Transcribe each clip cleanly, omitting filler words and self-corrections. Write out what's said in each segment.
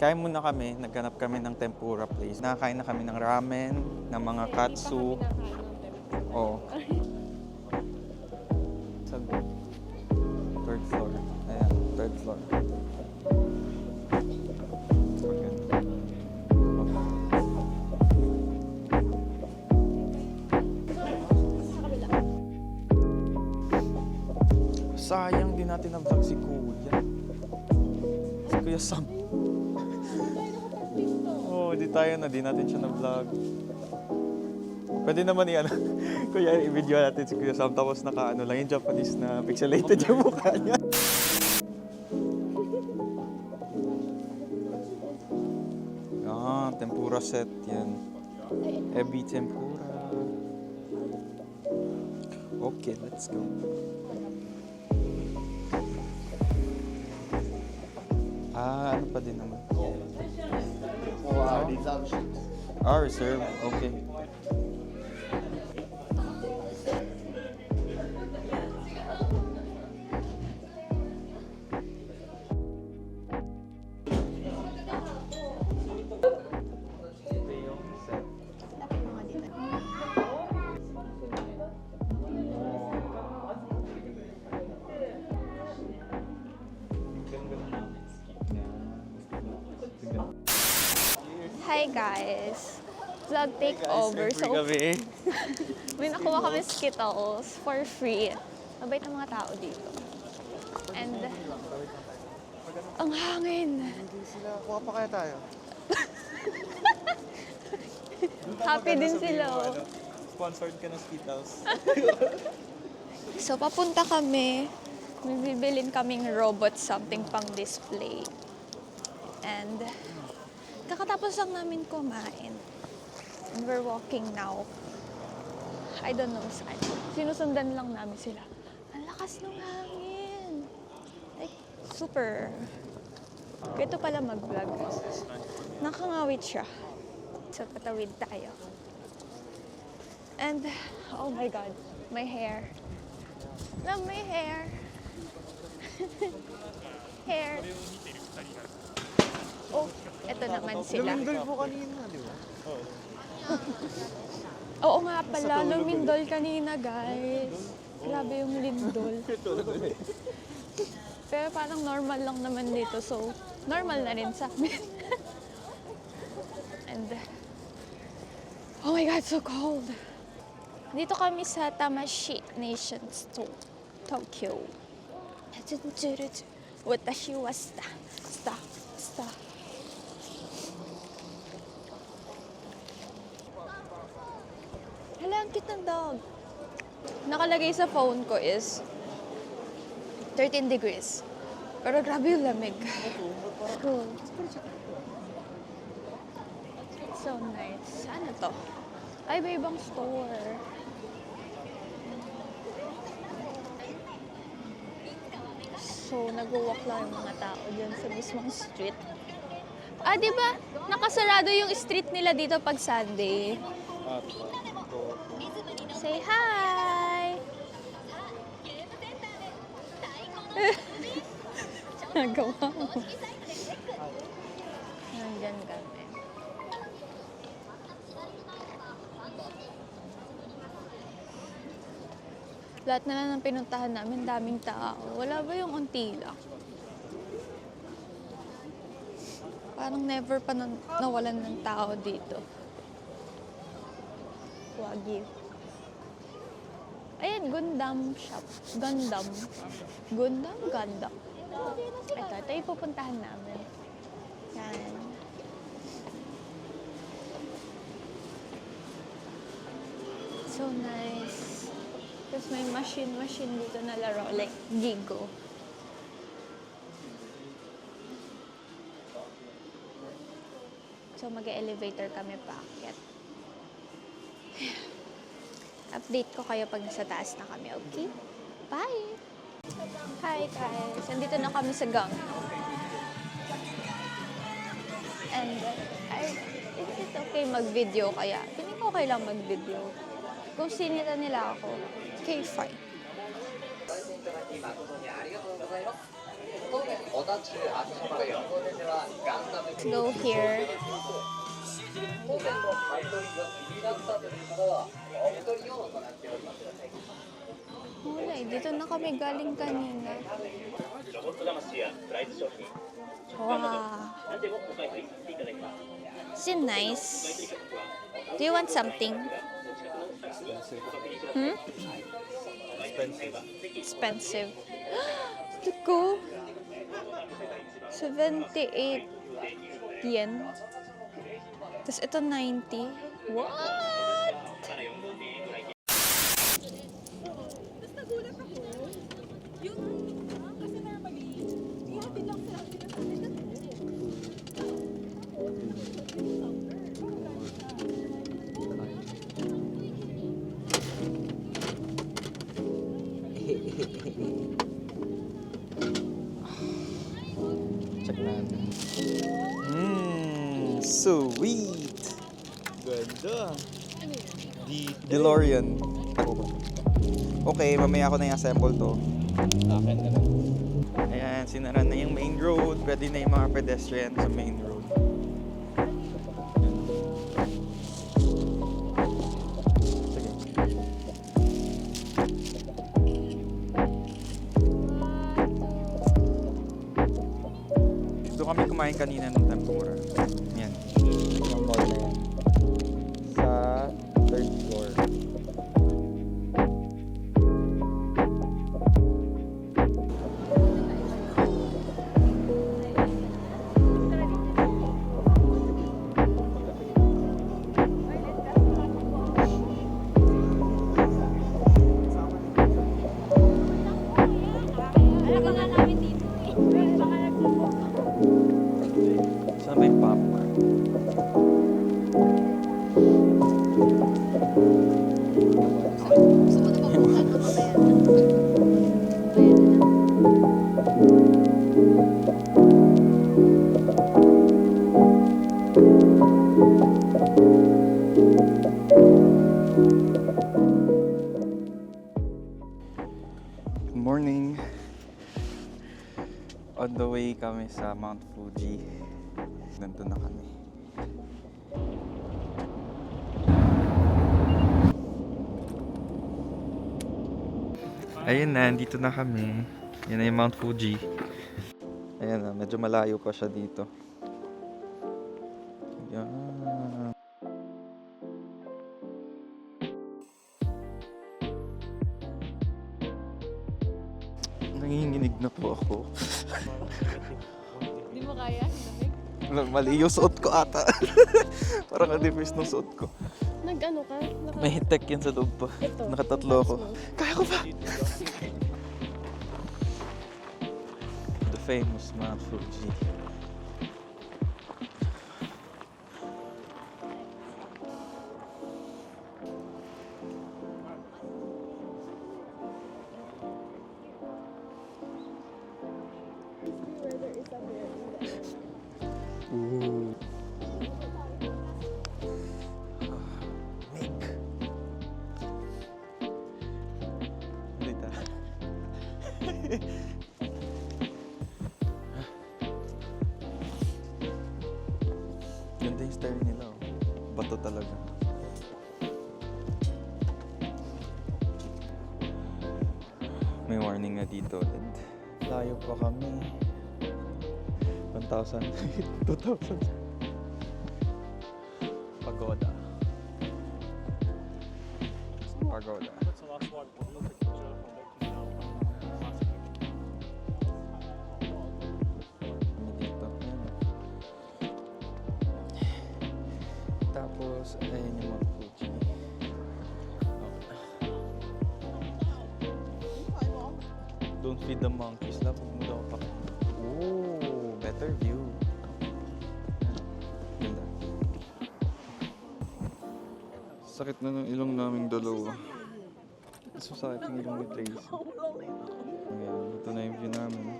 Kain muna kami, naghanap kami ng tempura place. Nakakain na kami ng ramen, ng mga katsu. Oo. Sa third floor. Ayan, third floor. Sayang din natin na-vlog si Kuya. Si Kuya Sam. Oo, di natin siya na-vlog. Pwede naman i-ano, Kuya, i-video natin si Kuya Sam tapos naka-ano lang yung Japanese na pixelated yung mukha niya. Ah, tempura set yan. Ebi tempura. Okay, let's go. Ah, ano pa din naman? Ah, reserve. Okay. Hi guys! Vlog takeover. So, may nakuha kami Skittles for free. Mabait ang mga tao dito. And, ang hangin! Hindi sila. Kuha pa kaya tayo? Happy din sila. Sponsored ka ng Skittles. So, papunta kami. May bibilin kaming robot something pang display. And, kakatapos lang namin kumain. And we're walking now. I don't know saan. Sinusundan lang namin sila. Ang lakas ng hangin. Like, super. Ito pala mag-vlog. Nakangawit siya. So, patawid tayo. And, oh my God, my hair. Love my hair. Hair. Oh, eto naman sila. Lumindol po kanina, di ba? Oo nga pala, lumindol kanina, guys. Grabe yung lindol. Pero parang normal lang naman dito, so normal na rin sa amin. And, oh my God, so cold. Dito kami sa Tamashi Nation Store, Tokyo. Watashi wa sta. Hala, ang cute ng dog. Nakalagay sa phone ko is 13 degrees. Pero grabe yung lamig. Cool. So nice. Ano to? Ay, may ibang store. So, nag-walk lang yung mga tao dyan sa mismong street. Ah, di ba? Nakasarado yung street nila dito pag Sunday. Say hi! Nagawa mo. Nandyan kami. Lahat na lang ng pinuntahan namin, daming tao. Wala ba yung unti lang? Parang never pa nawalan ng tao dito. Wagyu. Ayan, Gundam shop. Gundam. Ito yung pupuntahan namin. Yan. So nice. Tapos may machine dito na laro, like Gigo. So mag-elevator kami paakyat. Update ko kayo pag nasa taas na kami, okay? Bye! Hi guys! Nandito na kami sa gang. And is it okay mag-video kaya? Piling ko okay lang mag-video. Kung sinita nila ako, okay, fine. Let's go here. Wala eh, dito na kami galing kanina. Wow. Is it nice? Do you want something? Hmm? Expensive. Let's go. 78 yen. Tapos ito 90. What? Check natin. Sweet! Ganda. DeLorean. Okay, mamaya ako na i-assemble to. Akin na lang. Ayan, sinara na yung main road. Pwede na yung mga pedestrian sa main road. Sige. Dito kami kumain kanina ng tempura. Yan. Yung mall na yan. Sa third floor. Saan ba yung popcorn? Good morning. On the way kami sa Mount Fuji. Nandun na kami. Ayun na, dito na kami. Yan na yung Mount Fuji. Ayan na, medyo malayo pa siya dito. Yan. Nanginginig na po ako. Di mo kaya? Mali yung suot ko ata. Parang ka-diffuse ng suot ko. Nag-ano ka? May tech yan sa loob pa. Ito. Nakatatlo ako. Kaya ko ba? The famous Mount Fuji. Ooh. Make. Dito. Ganda yung style nila. Oh. Bato talaga. May warning na dito ulit. Layo pa kami. 1,000 feet, 2,000. Pagoda. Pagoda. Kami dito. Ayan. Tapos, ayun yung mga Fuji. Don't feed the monkeys. Lapag mo daw pa. Oh, better view. Ganda. Sakit na ng ilong naming dalawa. So sakit yung ilong ni Tracy. Ayan, ito na yung view namin.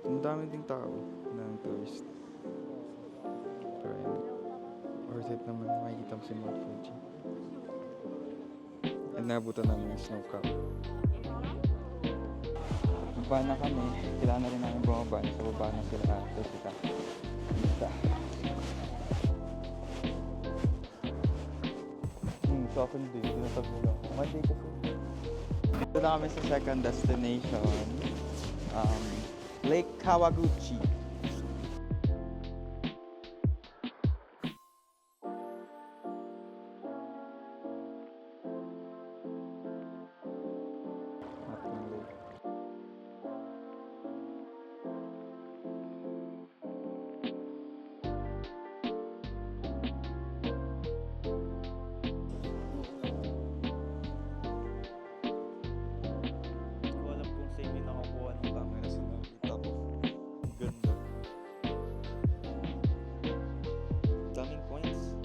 Ang dami ding tao ng tourist. Pero ayan, worth it naman makikita mo si Mount Fuji. And nabutan namin yung snow cap. Baba na kami. Kailangan na rin namin bumaba. Sa baba na sila ate, sila. Dita. Sa akin din. Tinatabi lang. Monday kasi. Dito na kami sa second destination. Lake Kawaguchi. Ating lake. Hindi ko alam kung sa inyo nakakuha ng camera sa nakita ko. Ganda. Daming points.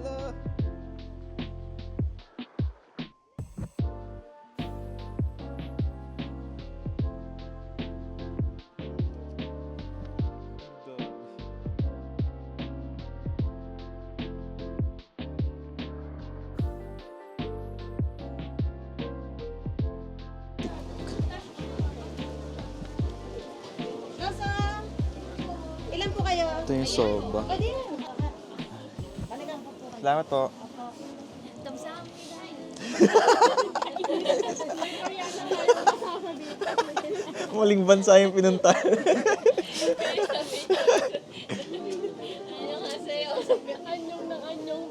Hello. Ilan po kayo? Ito yung soba. Pwede yan. Salamat po. Maling bansa yung pinunta. Anyong na anyong.